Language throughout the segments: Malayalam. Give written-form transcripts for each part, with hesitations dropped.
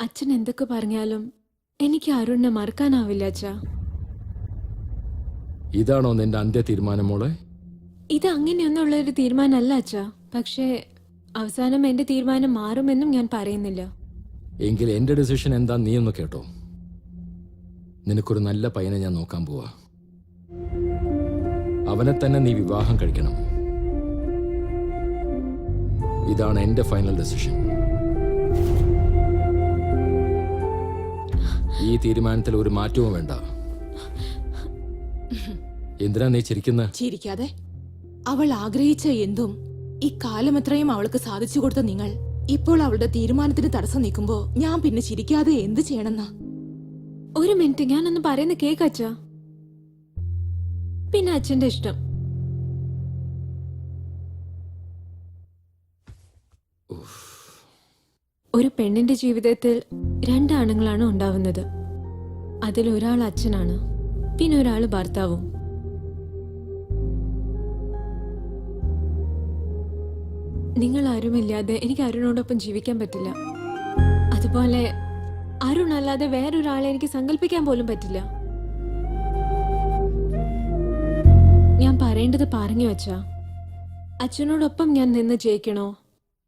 അച്ഛൻ എന്തൊക്കെ പറഞ്ഞാലും എനിക്ക് അരുണിനെ മറക്കാനാവില്ല അച്ഛാ. ഇതാണോ നിന്റെ അന്ത്യ തീരുമാനം മോളെ? ഇത് അങ്ങനെയൊന്നുള്ള ഒരു തീരുമാനമല്ല അച്ഛാ. പക്ഷേ അവസാനം എന്റെ തീരുമാനം മാറുമെന്നും ഞാൻ പറയുന്നില്ല. എങ്കിൽ എന്റെ ഡിസിഷൻ എന്താ നീ ഒന്ന് കേട്ടോ. നിനക്കൊരു നല്ല പയ്യനെ ഞാൻ നോക്കാൻ പോവാ. അവനെ തന്നെ നീ വിവാഹം കഴിക്കണം. ഇതാണ് എന്റെ ഫൈനൽ ഡിസിഷൻ. ഈ തീരുമാനത്തിൽ ഒരു മാറ്റവും വേണ്ട. എന്തിനാ നീ ചിരിക്കാതെ. അവൾ ആഗ്രഹിച്ച എന്തും ഇക്കാലമത്രയും അവൾക്ക് സാധിച്ചു കൊടുത്ത നിങ്ങൾ ഇപ്പോൾ അവളുടെ തീരുമാനത്തിന് തടസ്സം നിൽക്കുമ്പോ ഞാൻ പിന്നെ ചിരിക്കാതെ എന്ത് ചെയ്യണമെന്നാ? ഒരു മിനിറ്റ്, ഞാനൊന്ന് പറയുന്ന കേക്ക് അച്ഛാ. പിന്നെ അച്ഛന്റെ ഇഷ്ടം. ഒരു പെണ്ണിന്റെ ജീവിതത്തിൽ രണ്ടാണുങ്ങളാണ് ഉണ്ടാവുന്നത്. അതിലൊരാൾ അച്ഛനാണ്, പിന്നെ ഒരാൾ ഭർത്താവും. നിങ്ങൾ ആരുമില്ലാതെ എനിക്ക് അരുണോടൊപ്പം ജീവിക്കാൻ പറ്റില്ല. അതുപോലെ അരുൺ അല്ലാതെ വേറൊരാളെ എനിക്ക് സങ്കല്പിക്കാൻ പോലും പറ്റില്ല. ഞാൻ പറയേണ്ടത് പറഞ്ഞു വച്ചാ, അച്ഛനോടൊപ്പം ഞാൻ നിന്ന് ജയിക്കണോ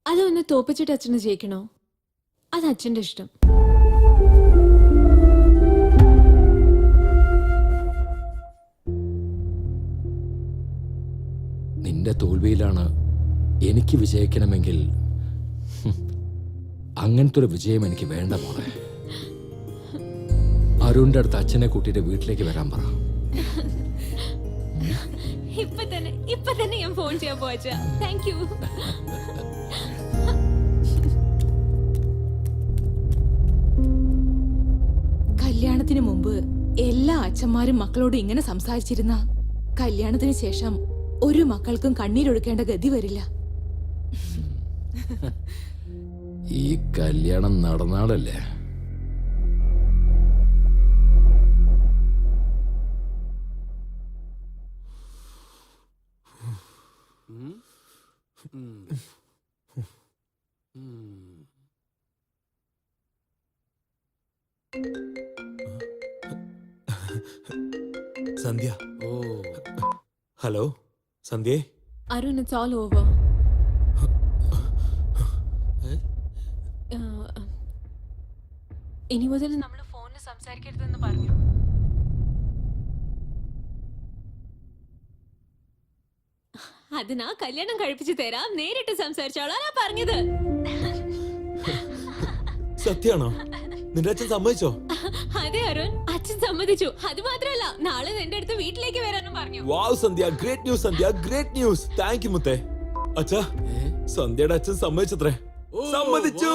അതോ ഒന്ന് തോപ്പിച്ചിട്ട് അച്ഛന് ജയിക്കണോ? അത് അച്ഛന്റെ ഇഷ്ടം. നിന്റെ തോൽവിയിലാണ് എനിക്ക് വിജയിക്കണമെങ്കിൽ അങ്ങനത്തെ ഒരു വിജയം എനിക്ക് വേണ്ട മോളെ. അരുണിന്റെ അടുത്ത് അച്ഛനെ കൂട്ടിയിട്ട് വീട്ടിലേക്ക് വരാൻ പറ. ഇപ്പൊ തന്നെ ഞാൻ ഫോൺ ചെയ്യാൻ പോവാ. Thank you. കല്യാണത്തിന് മുമ്പ് എല്ലാ അച്ഛന്മാരും മക്കളോട് ഇങ്ങനെ സംസാരിച്ചിരുന്ന കല്യാണത്തിന് ശേഷം ഒരു മക്കൾക്കും കണ്ണീരൊഴുക്കേണ്ട ഗതി വരില്ല. ഈ കല്യാണം നടന്നാളല്ലേ? സന്ധ്യ. ഹലോ സന്ധ്യേ. Arun, it's all over. ഇനി മുതൽ നമ്മൾ ഫോണിൽ സംസാരിക്കരുതെന്ന് പറഞ്ഞു. അതിനാ കല്യാണം കഴിപ്പിച്ചു തരാം, നേരിട്ട് സംസാരിച്ചോളാ പറഞ്ഞത്. സത്യാണോ? നിന്റെ അച്ഛൻ സമ്മതിച്ചോ? അതെ അരുൺ, അച്ഛൻ സമ്മതിച്ചു. അത് മാത്രമല്ല, നാളെ എന്റെ അടുത്ത് വീട്ടിലേക്ക് വരാനും പറഞ്ഞു. Wow Sandhya, great news Sandhya, great news. Thank you മുത്തേ. അച്ഛാ, സന്ധ്യയുടെ അച്ഛൻ സമ്മതിച്ചത്രേ. സമ്മതിച്ചു.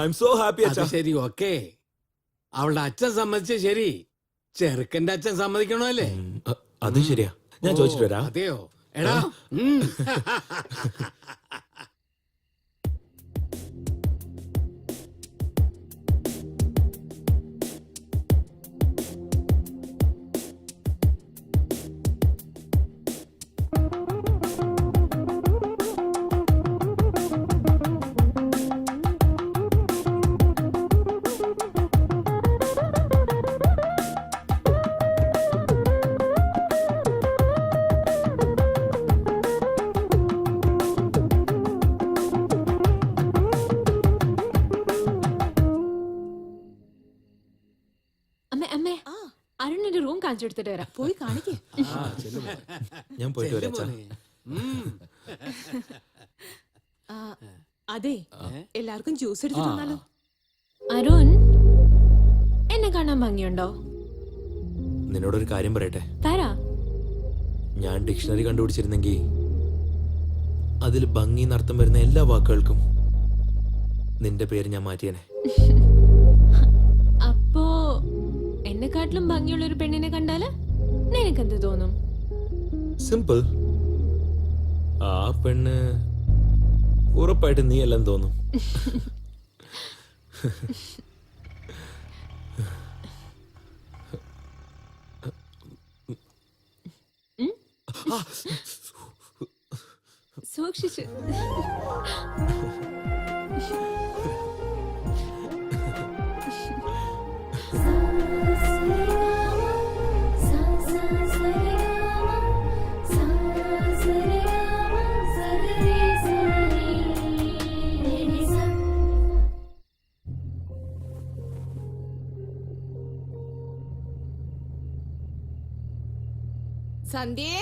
ഐ എം സോ ഹാപ്പി അച്ഛാ. ശരി, ഓക്കേ. അവളുടെ അച്ഛൻ സമ്മതിച്ച ശരി, ചെറുക്കന്റെ അച്ഛൻ സമ്മതിക്കണോ? അത് ശരിയാ. ഞാൻ ചോദിച്ചിട്ട് വരാം. അതെയോ? എടാ, അരുണിന്റെ റൂം കാണിച്ചു കൊടുത്തിട്ട് വരാം. പോയി കാണിക്കേ. ഞാൻ പോയിട്ട് വരാം അച്ഛാ. അതെ, എല്ലാവർക്കും ജ്യൂസ് എടുത്തു തന്നാലോ? അരുൺ, എന്നെ കാണാൻ ഭംഗിയുണ്ടോ? നിന്നോടൊരു കാര്യം പറയട്ടെ. തരാ. ഞാൻ ഡിക്ഷണറി കണ്ടുപിടിച്ചിരുന്നെങ്കിൽ അതിൽ ഭംഗി എന്നർത്ഥം വരുന്ന എല്ലാ വാക്കുകൾക്കും നിന്റെ പേര് ഞാൻ മാറ്റിയേനെ. അപ്പോ എന്നെക്കാട്ടിലും ഭംഗിയുള്ള ഒരു പെണ്ണിനെ കണ്ടാല് നിനക്കെന്ത് തോന്നും? സിമ്പിൾ. ആ പെണ്ണ് ഉറപ്പായിട്ട് നീ എല്ലാം തോന്നും. സൂക്ഷിച്ചു. സന്ധ്യേ,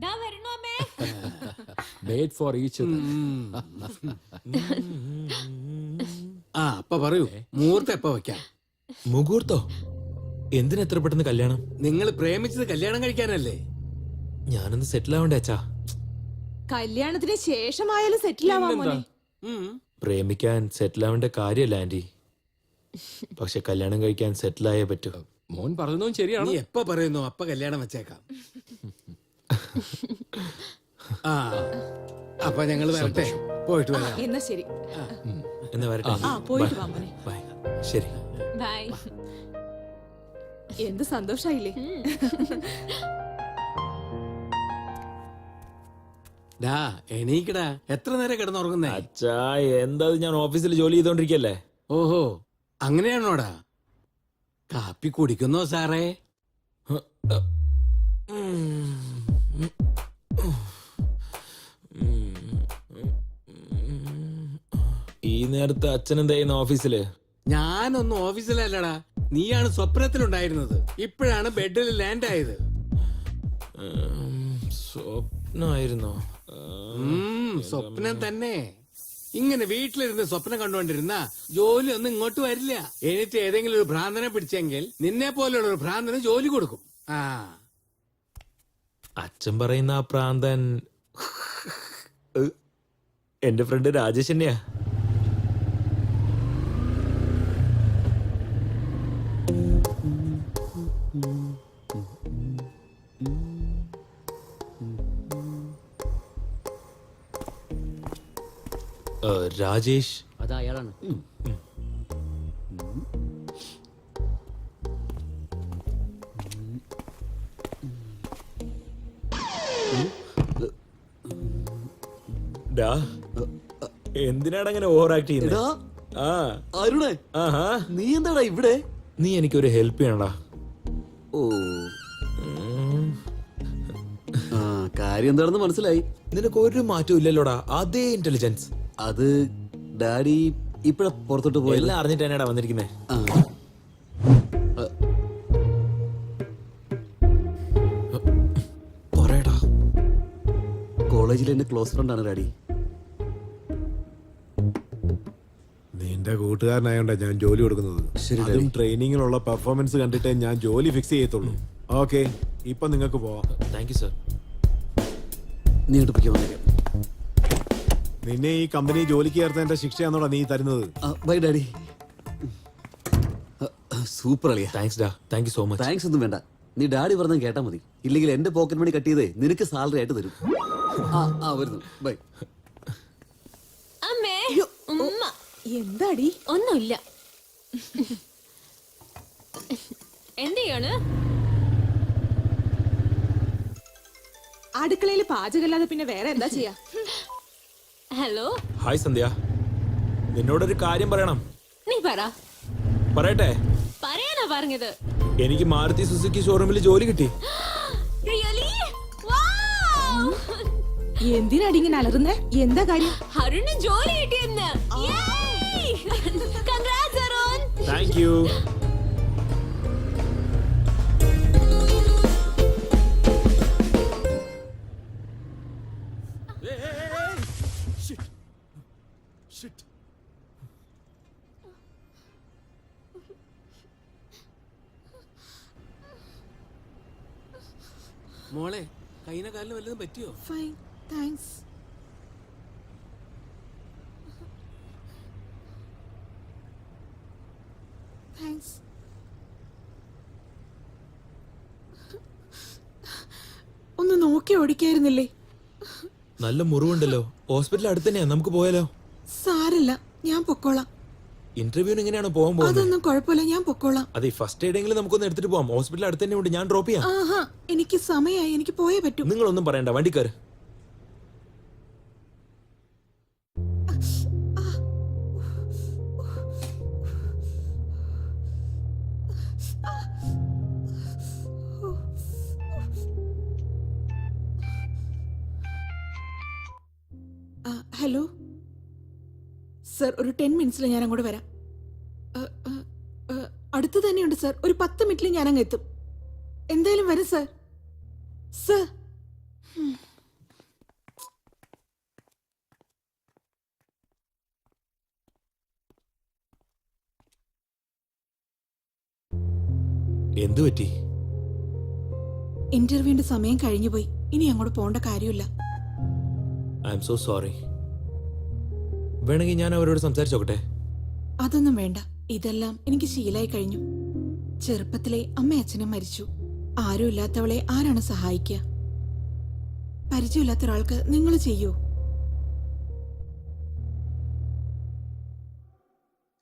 ദാ വരണു അമ്മേ. വെയിറ്റ് ഫോർ ഈച്ച് ആ അപ്പ പറയൂ, മുഹൂർത്തം എപ്പ വെക്കാം? മുഹൂർത്തോ? എന്തിനാ എത്ര പെട്ടെന്ന് കല്യാണം? നിങ്ങൾ പ്രേമിച്ചത് കല്യാണം കഴിക്കാനല്ലേ? ഞാനൊന്ന് സെറ്റിൽ ആവണ്ടേ അച്ഛാ? കല്യാണത്തിന് ശേഷമായാലും സെറ്റിൽ ആവാൻ മോനെ. ഉം. പ്രേമിക്കാൻ സെറ്റിൽ ആവേണ്ട കാര്യമല്ല ആന്റി, പക്ഷെ കല്യാണം കഴിക്കാൻ സെറ്റിൽ ആയേ പറ്റൂ. മോൻ പറഞ്ഞതും ശരിയാണ്. നീ എപ്പ പറയുന്നു അപ്പ കല്യാണം വെച്ചേക്കാം. ആ അപ്പൊ ഞങ്ങൾ വരട്ടെ, പോയിട്ട് വരാം. എന്നാ ശരി. എന്ന് വരട്ടെ. ആ പോയിട്ട് വാ മോനെ. ബൈ. ശരി. ബൈ. എന്ത് സന്തോഷായില്ലേ? ഡാ എണീക്കടാ, എത്ര നേരം കിടന്നുറങ്ങുന്നേ? അച്ഛാ എന്താ ഇത്, ഞാൻ ഓഫീസിൽ ജോലി ചെയ്തോണ്ടിരിക്കല്ലേ. ഓഹോ അങ്ങനെയാണോടാ? കാപ്പി കുടിക്കുന്നോ സാറേ? ഈ നേരത്തെ അച്ഛൻ എന്താ ചെയ്യുന്ന ഓഫീസില്? ഞാനൊന്നും ഓഫീസിലല്ലടാ, നീയാണ് സ്വപ്നത്തിലുണ്ടായിരുന്നത്. ഇപ്പോഴാണ് ബെഡിൽ ലാൻഡ് ആയത്. സ്വപ്നമായിരുന്നോ? സ്വപ്നം തന്നെ. ഇങ്ങനെ വീട്ടിലിരുന്ന് സ്വപ്നം കണ്ടുകൊണ്ടിരുന്ന ജോലി ഒന്നും ഇങ്ങോട്ട് വരില്ല. എനിക്ക് ഏതെങ്കിലും ഒരു ഭ്രാന്തനെ പിടിച്ചെങ്കിൽ നിന്നെ പോലെയുള്ള ഒരു ഭ്രാന്തന് ജോലി കൊടുക്കും. ആ അച്ഛൻ പറയുന്ന ആ പ്രാന്തൻ എന്റെ ഫ്രണ്ട് രാജേഷ് തന്നെയാ. രാജേഷ് അതാ അയാളാണ്. എന്തിനാണ് അങ്ങനെ ഓവർ ആക്ട് ചെയ്യുന്നത്? ആ അരുണേ, ആഹാ, നീ എന്താടാ ഇവിടെ? നീ എനിക്കൊരു ഹെൽപ്പ് ചെയ്യണടാ. ഓ, ആ കാര്യം എന്താണെന്ന് മനസ്സിലായി. നിനക്ക് ഒരു മാറ്റവും ഇല്ലല്ലോടാ, അതേ ഇന്റലിജൻസ്. അത് ഡാഡി ഇപ്പഴ പുറത്തോട്ട് പോയല്ല. എല്ലാം അറിഞ്ഞിട്ട് തന്നെയാടാ വന്നിരിക്കുന്നേ. പറയടാ. കോളേജിൽ എന്റെ ക്ലോസ് ഫ്രണ്ട് ആണ് ഡാഡി. നിന്റെ കൂട്ടുകാരനായോണ്ടാ ഞാൻ ജോലി കൊടുക്കുന്നത്. ശരി, അതും ഡാഡി. ട്രെയിനിങ്ങിലുള്ള പെർഫോമൻസ് കണ്ടിട്ടേ ഞാൻ ജോലി ഫിക്സ് ചെയ്യത്തുള്ളൂ. ഓക്കെ, ഇപ്പൊ നിങ്ങൾക്ക് പോവാം. Thank you sir. നീ എടുപ്പിക്കാൻ വന്നേക്കാം. നിന്നെ ഈ കമ്പനി ജോലിക്ക് ചേർത്തതിന്റെ ശിക്ഷയാണോടാ നീ തരുന്നത്? By daddy. സൂപ്പർ അളിയാ. താങ്ക്സ് ഡാ, thank you so much. Thanks ഒന്നും വേണ്ട. നീ ഡാഡി പറഞ്ഞ കേട്ടാ മതി. ഇല്ലെങ്കിൽ എന്റെ പോക്കറ്റ് മണി കട്ട് ചെയ്തേ നിനക്ക് സാലറി ആയിട്ട് തരും. ആ വരുന്നു. ബൈ. അമ്മേ, ഉമ്മ. എന്താടി? ഒന്നുമില്ല. എന്ത് ചെയ്യാണ്? അടുക്കളയിൽ പാചകമല്ലാതെ പിന്നെ വേറെ എന്താ ചെയ്യാ? ഹലോ, ഹായ് സന്ധ്യ, നിന്നോടൊരു കാര്യം പറയണം. നീ പറ. പറയട്ടെ? പറയാനാ പറഞ്ഞത്. എനിക്ക് മാരുതി സുസുക്കി ഷോറൂമിൽ ജോലി കിട്ടി. Really? Wow! എന്തിനാടി ഇങ്ങനെ അലറുന്നേ? എന്താ കാര്യം? അരുണ് ജോലി കിട്ടിയെന്ന്. Congrats, അരുൺ. Thank you. മോളെ, കൈന കാലിന് വല്ലതും പറ്റിയോ? Fine, thanks. താങ്ക്സ്. ഒന്ന് നോക്കി ഓടിക്കായിരുന്നില്ലേ? നല്ല മുറിവുണ്ടല്ലോ, ഹോസ്പിറ്റൽ അടുത്ത് തന്നെയാ, നമുക്ക് പോയാലോ? സാരല്ല, ഞാൻ പൊക്കോളാം. ഇന്റർവ്യൂവിന് എങ്ങനെയാണ് പോകാൻ പോകുന്നത്? അതൊന്നും കുഴപ്പമില്ല, ഞാൻ പൊക്കോളാം. അതെ, ഫസ്റ്റ് എയ്ഡെങ്കിലും നമുക്കൊന്ന് എടുത്തിട്ട് പോവാം. ഹോസ്പിറ്റൽ അടുത്ത് തന്നെ ഉണ്ട്, ഞാൻ ഡ്രോപ്പ് ചെയ്യാം. ആഹാ, എനിക്ക് സമയമായി, എനിക്ക് പോയേ പറ്റൂ. നിങ്ങളൊന്നും പറയണ്ട, വണ്ടിക്കാര്. ഹലോ സർ, ഒരു 10 മിനിറ്റ്സിൽ ഞാൻ അങ്ങോട്ട് വരാം. അടുത്ത് തന്നെയുണ്ട് സർ. ഒരു 10 മിനിറ്റിൽ ഞാൻ അങ്ങ് എത്തും. എന്തായാലും വരും സർ. സർ, എന്തു പറ്റി? ഇന്റർവ്യൂവിന്റെ സമയം കഴിഞ്ഞുപോയി. ഇനി അങ്ങോട്ട് പോകേണ്ട കാര്യമില്ല. I M so sorry. വേണമെങ്കിൽ ഞാൻ അവരോട് സംസാരിച്ചോക്കട്ടെ? അതൊന്നും വേണ്ട. ഇതെല്ലാം എനിക്ക് ശീലായി കഴിഞ്ഞു. ചെറുപ്പത്തിലെ അമ്മ അച്ഛനും മരിച്ചു. ആരും ഇല്ലാത്തവളെ ആരാണ് സഹായിക്കുക? പരിചയമില്ലാത്ത ഒരാൾക്ക് നിങ്ങൾ ചെയ്യൂ?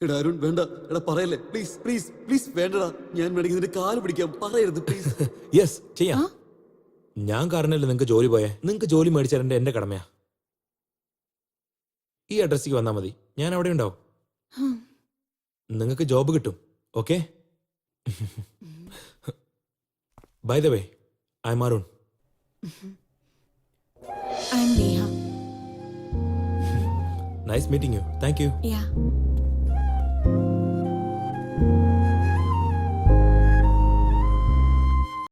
എടാ അരുൺ വേണ്ട, എടാ പറയല്ലേ പ്ലീസ് പ്ലീസ് പ്ലീസ് വേണ്ടടാ. ഞാൻ വേണമെങ്കിൽ നിന്റെ കാല് പിടിക്കാം, പറയരുത് പ്ലീസ്. യെസ്, ചെയ്യാം. ഞാൻ കാരണല്ലേ നിങ്ങൾക്ക് ജോലി പോയേ. നിങ്ങൾക്ക് ജോലി മേടിച്ചാൽ എന്റെ കടമയാ. ഈ അഡ്രസ്സിക്ക് വന്നാൽ മതി, ഞാൻ അവിടെ ഉണ്ടാവും. നിങ്ങൾക്ക് ജോബ് കിട്ടും. Okay? By the way, I am Arun. I am Neha. Nice meeting you. Thank you. Yeah.